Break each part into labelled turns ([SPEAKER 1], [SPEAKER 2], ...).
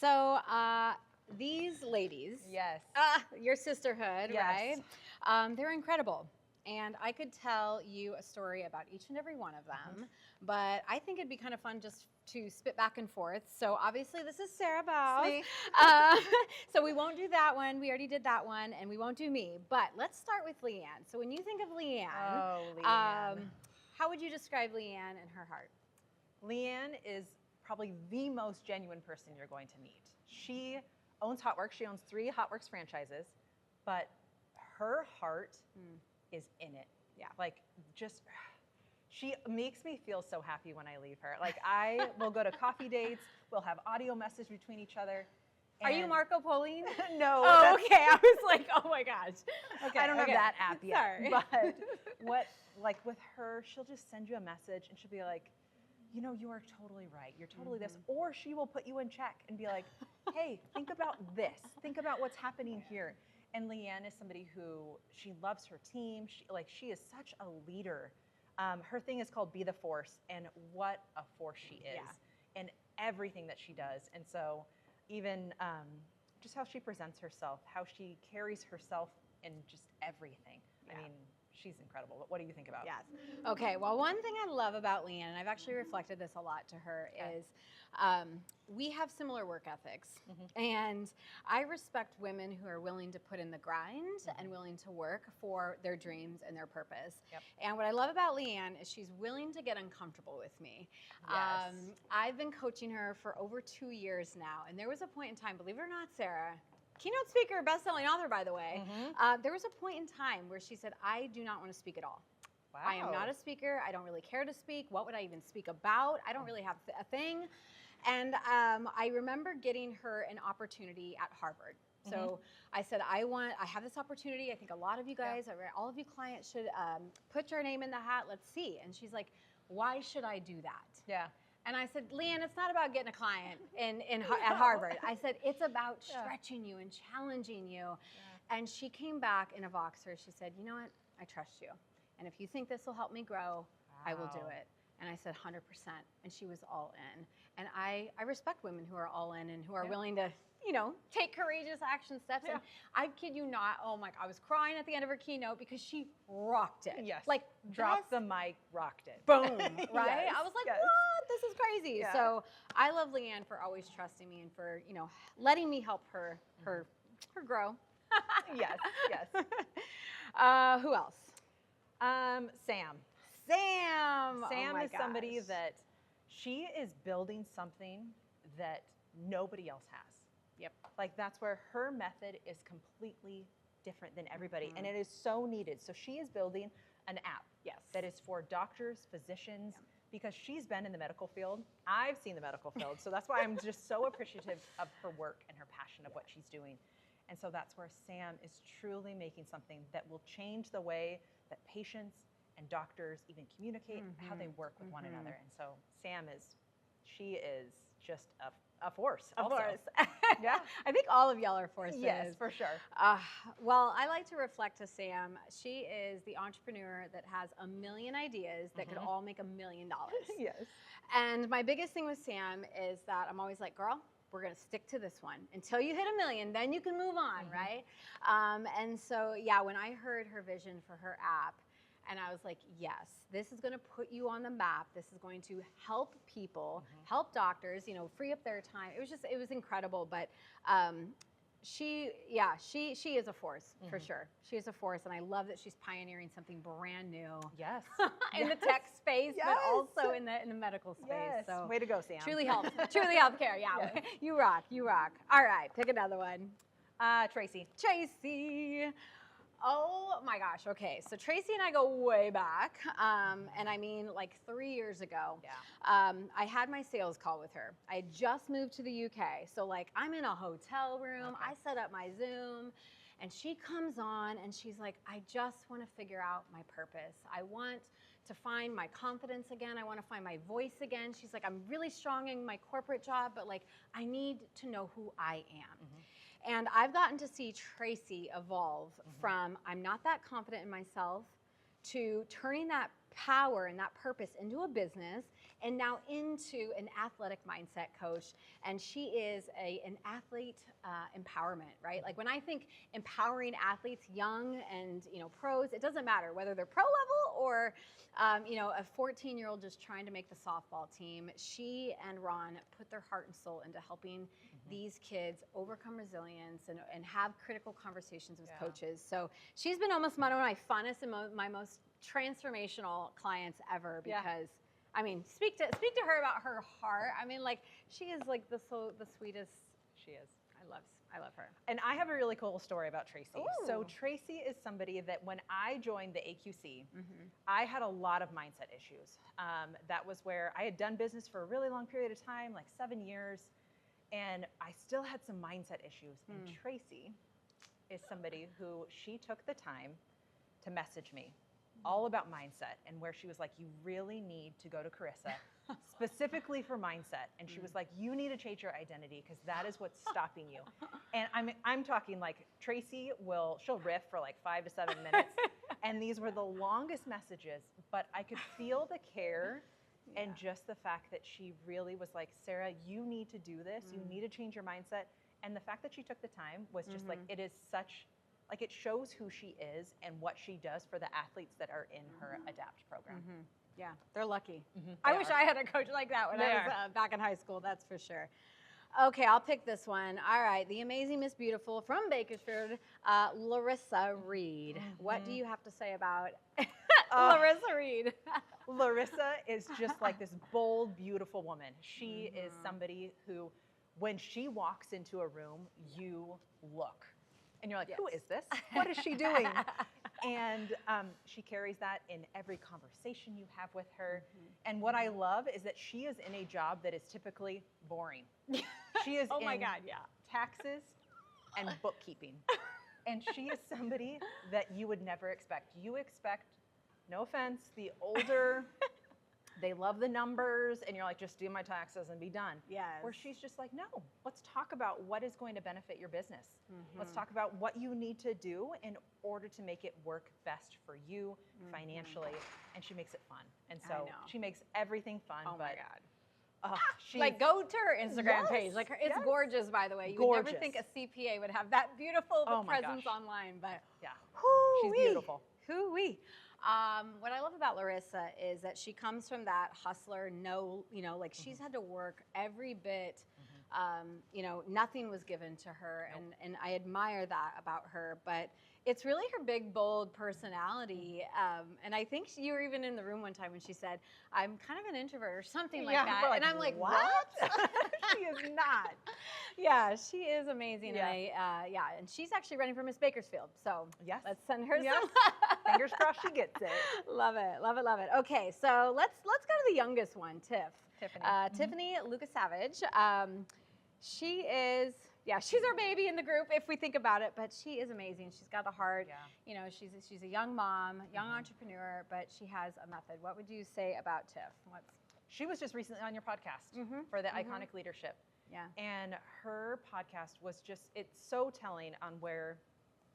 [SPEAKER 1] So these ladies,
[SPEAKER 2] Yes.
[SPEAKER 1] Your sisterhood,
[SPEAKER 2] Yes.
[SPEAKER 1] right? They're incredible. And I could tell you a story about each and every one of them, but I think it'd be kind of fun just to spit back and forth. So obviously this is Sarah Bowes.
[SPEAKER 2] Me.
[SPEAKER 1] So we won't do that one. We already did that one, and we won't do me. But let's start with Leanne. So when you think of Leanne, how would you describe Leanne and her heart?
[SPEAKER 2] Leanne is probably the most genuine person you're going to meet. She owns Hotworks. She owns 3 Hotworks franchises, but her heart is in it.
[SPEAKER 1] Yeah.
[SPEAKER 2] Like, just, she makes me feel so happy when I leave her. Like, I will go to coffee dates, we'll have audio message between each other.
[SPEAKER 1] Are you Marco Pauline?
[SPEAKER 2] No.
[SPEAKER 1] Oh, okay. I was like, oh my gosh. Okay.
[SPEAKER 2] I don't have that app yet.
[SPEAKER 1] Sorry.
[SPEAKER 2] But like with her, she'll just send you a message and she'll be like, you know, you are totally right. You're totally this. Or she will put you in check and be like, hey, think about this. Think about what's happening here. And Leanne is somebody who, she loves her team. She is such a leader. Her thing is called Be the Force, and what a force she is in everything that she does. And so even just how she presents herself, how she carries herself in just everything. I mean, she's incredible. But what do you think about?
[SPEAKER 1] Yes. Okay. Well, one thing I love about Leanne, and I've actually reflected this a lot to her, is we have similar work ethics. And I respect women who are willing to put in the grind and willing to work for their dreams and their purpose. And what I love about Leanne is she's willing to get uncomfortable with me.
[SPEAKER 2] Yes.
[SPEAKER 1] I've been coaching her for over 2 years now. And there was a point in time, believe it or not, Sarah, keynote speaker, best-selling author, by the way. There was a point in time where she said, I do not want to speak at all.
[SPEAKER 2] Wow.
[SPEAKER 1] I am not a speaker. I don't really care to speak. What would I even speak about? I don't really have a thing. And I remember getting her an opportunity at Harvard. So I said, I have this opportunity. I think a lot of you guys, all of you clients should put your name in the hat. Let's see. And she's like, why should I do that?
[SPEAKER 2] Yeah.
[SPEAKER 1] And I said, Leanne, it's not about getting a client at Harvard. I said, it's about stretching you and challenging you. And she came back in a Voxer. She said, you know what? I trust you. And if you think this will help me grow, I will do it. And I said, 100%. And she was all in. And I respect women who are all in and who are willing to, you know, take courageous action steps. And I kid you not, oh my God, I was crying at the end of her keynote because she rocked it.
[SPEAKER 2] Yes.
[SPEAKER 1] Like,
[SPEAKER 2] dropped the mic, rocked it.
[SPEAKER 1] Boom, right? I was like,
[SPEAKER 2] yes.
[SPEAKER 1] what? This is crazy.
[SPEAKER 2] Yeah.
[SPEAKER 1] So I love Leanne for always trusting me and for, you know, letting me help her grow.
[SPEAKER 2] Yes, yes.
[SPEAKER 1] Who else?
[SPEAKER 2] Sam.
[SPEAKER 1] Sam.
[SPEAKER 2] Sam
[SPEAKER 1] oh my
[SPEAKER 2] is somebody
[SPEAKER 1] gosh.
[SPEAKER 2] that she is building something that nobody else has.
[SPEAKER 1] Yep.
[SPEAKER 2] Like, that's where her method is completely different than everybody, and it is so needed. So she is building an app that is for doctors, physicians, because she's been in the medical field. I've seen the medical field, so that's why I'm just so appreciative of her work and her passion of what she's doing. And so that's where Sam is truly making something that will change the way that patients and doctors even communicate, how they work with one another. And so Sam she is just a force.
[SPEAKER 1] Of
[SPEAKER 2] also.
[SPEAKER 1] course.
[SPEAKER 2] Yeah.
[SPEAKER 1] I think all of y'all are forces.
[SPEAKER 2] Yes, for sure.
[SPEAKER 1] Well, I like to reflect to Sam. She is the entrepreneur that has a million ideas that could all make $1 million.
[SPEAKER 2] Yes.
[SPEAKER 1] And my biggest thing with Sam is that I'm always like, girl, we're going to stick to this one until you hit $1 million, then you can move on, right? And so, yeah, when I heard her vision for her app, and I was like, yes, this is going to put you on the map. This is going to help people, help doctors, you know, free up their time. It was incredible. But she is a force for sure. She is a force, and I love that she's pioneering something brand new.
[SPEAKER 2] Yes.
[SPEAKER 1] in the tech space, but also in the medical space.
[SPEAKER 2] Yes.
[SPEAKER 1] So
[SPEAKER 2] way to go, Sam.
[SPEAKER 1] truly healthcare. Yeah, you rock. All right, pick another one.
[SPEAKER 2] Tracy.
[SPEAKER 1] Oh my gosh. Okay. So Tracy and I go way back. And I mean like 3 years ago.
[SPEAKER 2] Yeah.
[SPEAKER 1] I had my sales call with her. I had just moved to the UK. So like I'm in a hotel room. I set up my Zoom and she comes on and she's like, I just want to figure out my purpose. I want to find my confidence again. I want to find my voice again. She's like, I'm really strong in my corporate job, but like I need to know who I am. And I've gotten to see Tracy evolve from I'm not that confident in myself to turning that power and that purpose into a business and now into an athletic mindset coach. And she is an athlete empowerment, right? Like when I think empowering athletes, young and pros, it doesn't matter whether they're pro level or a 14-year-old just trying to make the softball team. She and Ron put their heart and soul into helping these kids overcome resilience and have critical conversations with coaches. So she's been almost one of my funnest and my most transformational clients ever, because I mean, speak to her about her heart. I mean, like, she is like the sweetest.
[SPEAKER 2] She is.
[SPEAKER 1] I love her.
[SPEAKER 2] And I have a really cool story about Tracy.
[SPEAKER 1] Ooh.
[SPEAKER 2] So Tracy is somebody that when I joined the AQC, I had a lot of mindset issues. That was where I had done business for a really long period of time, like 7 years, and I still had some mindset issues. And Tracy is somebody who, she took the time to message me all about mindset, and where she was like, you really need to go to Carissa specifically for mindset. And she was like, you need to change your identity, because that is what's stopping you. And I'm talking like she'll riff for like 5 to 7 minutes. And these were the longest messages, but I could feel the care and just the fact that she really was like, Sarah, you need to do this. You need to change your mindset. And the fact that she took the time was just like, it is such, like, it shows who she is and what she does for the athletes that are in her ADAPT program.
[SPEAKER 1] Yeah, they're lucky. I wish I had a coach like that when I was back in high school, that's for sure. Okay, I'll pick this one. All right, the amazing Miss Beautiful from Bakersfield, Larissa Reed. What do you have to say about Larissa Reed?
[SPEAKER 2] Larissa is just like this bold, beautiful woman. She is somebody who, when she walks into a room, you look. And you're like, who is this? What is she doing? And she carries that in every conversation you have with her. And what I love is that she is in a job that is typically boring. She is in taxes and bookkeeping. And she is somebody that you would never expect. You expect, no offense, the older, they love the numbers, and you're like, just do my taxes and be done.
[SPEAKER 1] Yes.
[SPEAKER 2] Where she's just like, no, let's talk about what is going to benefit your business. Let's talk about what you need to do in order to make it work best for you financially. And she makes it fun. And so she makes everything fun.
[SPEAKER 1] Oh my God.
[SPEAKER 2] Like,
[SPEAKER 1] go to her Instagram page. Like, it's gorgeous, by the way. You would never think a CPA would have that beautiful presence online, but
[SPEAKER 2] she's beautiful.
[SPEAKER 1] Hoo-wee. What I love about Larissa is that she comes from that hustler, like she's had to work every bit. Nothing was given to her, and I admire that about her. But it's really her big, bold personality. And I think you were even in the room one time when she said, I'm kind of an introvert or something like that.
[SPEAKER 2] Like,
[SPEAKER 1] and I'm like, what?
[SPEAKER 2] She is not.
[SPEAKER 1] Yeah, she is amazing. And and she's actually running for Miss Bakersfield. So let's send her some.
[SPEAKER 2] Fingers crossed she gets it.
[SPEAKER 1] Love it, love it, love it. Okay, so let's go to the youngest one, Tiffany. Tiffany Lucas Savage. She is, she's our baby in the group if we think about it, but she is amazing. She's got the heart. She's a young mom, young entrepreneur, but she has a method. What would you say about Tiff?
[SPEAKER 2] She was just recently on your podcast for the Iconic Leadership.
[SPEAKER 1] Yeah.
[SPEAKER 2] And her podcast was just, it's so telling on where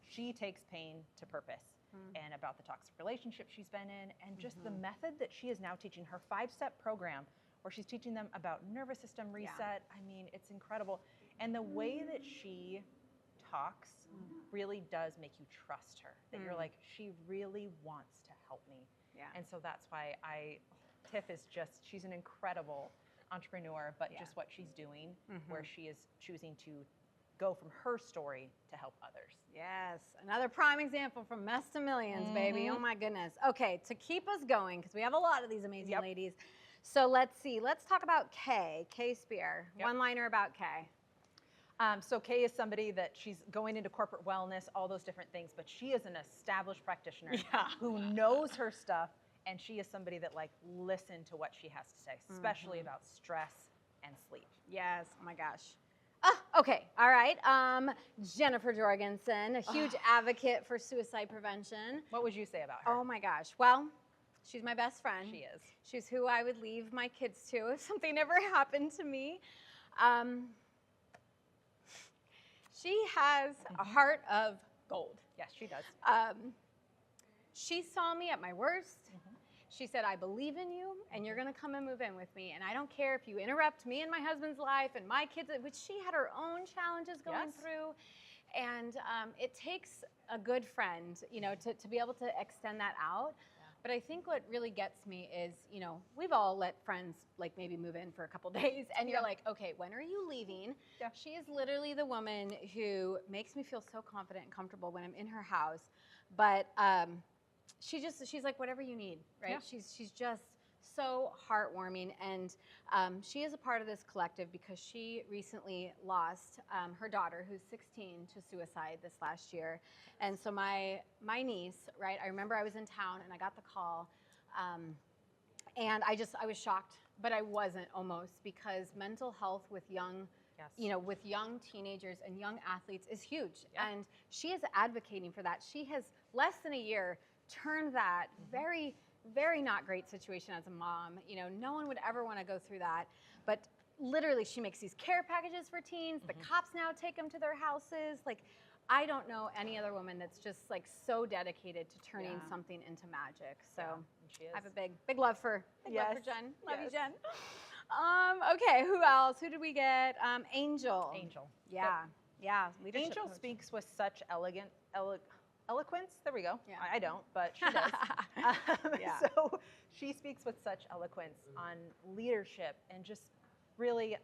[SPEAKER 2] she takes pain to purpose. And about the toxic relationship she's been in, and just the method that she is now teaching, her 5-step program, where she's teaching them about nervous system reset. I mean, it's incredible. And the way that she talks really does make you trust her, that you're like, she really wants to help me. Yeah. And so that's why Tiff is just, she's an incredible entrepreneur, but just what she's doing, where she is choosing to go from her story to help others.
[SPEAKER 1] Yes, another prime example from mess to millions, baby. Oh my goodness. Okay, to keep us going, because we have a lot of these amazing ladies. So let's see, let's talk about Kay Spear. One-liner about Kay.
[SPEAKER 2] So Kay is somebody that she's going into corporate wellness, all those different things, but she is an established practitioner who knows her stuff, and she is somebody that listen to what she has to say, especially about stress and sleep.
[SPEAKER 1] Yes, oh my gosh. Okay, all right. Jennifer Jorgensen, a huge advocate for suicide prevention.
[SPEAKER 2] What would you say about her?
[SPEAKER 1] Oh my gosh. Well, she's my best friend.
[SPEAKER 2] She is.
[SPEAKER 1] She's who I would leave my kids to if something ever happened to me. She has a heart of gold.
[SPEAKER 2] Yes, she does.
[SPEAKER 1] She saw me at my worst. She said, I believe in you, and you're going to come and move in with me. And I don't care if you interrupt me and my husband's life and my kids, which she had her own challenges going through. And it takes a good friend, you know, to be able to extend that out. But I think what really gets me is, you know, we've all let friends like maybe move in for a couple days, and you're like, okay, when are you leaving? She is literally the woman who makes me feel so confident and comfortable when I'm in her house. But she's like, whatever you need, right? She's just so heartwarming, and she is a part of this collective because she recently lost her daughter, who's 16, to suicide this last year. And so my niece, right, I remember I was in town and I got the call, and I was shocked, but I wasn't almost, because mental health with young you know, with young teenagers and young athletes is huge. And she is advocating for that. She has, less than a year, turned that very, very not great situation as a mom. You know, no one would ever want to go through that. But literally, she makes these care packages for teens. The cops now take them to their houses. Like, I don't know any other woman that's just like so dedicated to turning something into magic. So I have a big love for love for Jen. Love you, Jen. Okay, who else? Who did we get? Angel.
[SPEAKER 2] Angel.
[SPEAKER 1] Yeah, yeah. Leadership
[SPEAKER 2] Angel
[SPEAKER 1] coach.
[SPEAKER 2] speaks with such eloquence. There we go. I don't, but she does. So she speaks with such eloquence on leadership, and just really,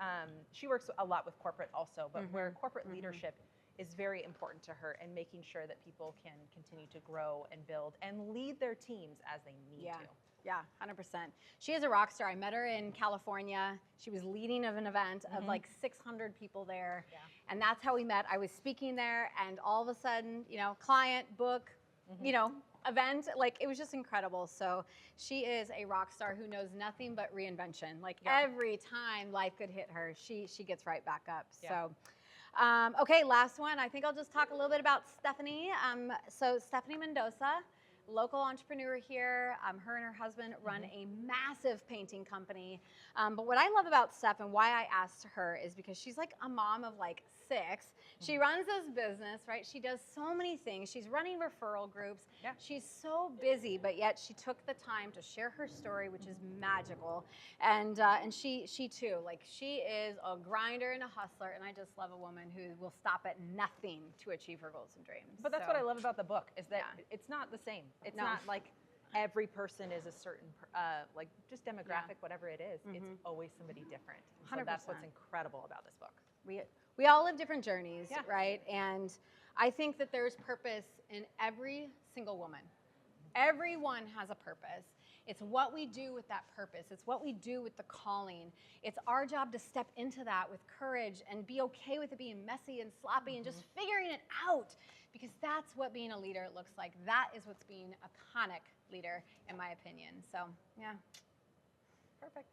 [SPEAKER 2] she works a lot with corporate also, but where corporate leadership is very important to her, and making sure that people can continue to grow and build and lead their teams as they need to.
[SPEAKER 1] Yeah, 100%. She is a rock star. I met her in California. She was leading of an event of like 600 people there. And that's how we met. I was speaking there, and all of a sudden, you know, client, book, you know, event, like it was just incredible. So she is a rock star who knows nothing but reinvention. Like every time life could hit her, she gets right back up. So okay, last one. I think I'll just talk a little bit about Stephanie. So Stephanie Mendoza, local entrepreneur here. Her and her husband run a massive painting company. But what I love about Steph, and why I asked her, is because she's like a mom of like 6. She runs this business, right? She does so many things. She's running referral groups. She's so busy, but yet she took the time to share her story, which is magical. And she too, like, she is a grinder and a hustler, and I just love a woman who will stop at nothing to achieve her goals and dreams.
[SPEAKER 2] But that's what I love about the book, is that it's not the same. It's not like every person is a certain, like, just demographic, whatever it is. It's always somebody different. So that's what's incredible about this book.
[SPEAKER 1] We all live different journeys, right? And I think that there's purpose in every single woman. Everyone has a purpose. It's what we do with that purpose. It's what we do with the calling. It's our job to step into that with courage and be okay with it being messy and sloppy and just figuring it out, because that's what being a leader looks like. That is what's being a iconic leader, in my opinion. So, yeah.
[SPEAKER 2] Perfect.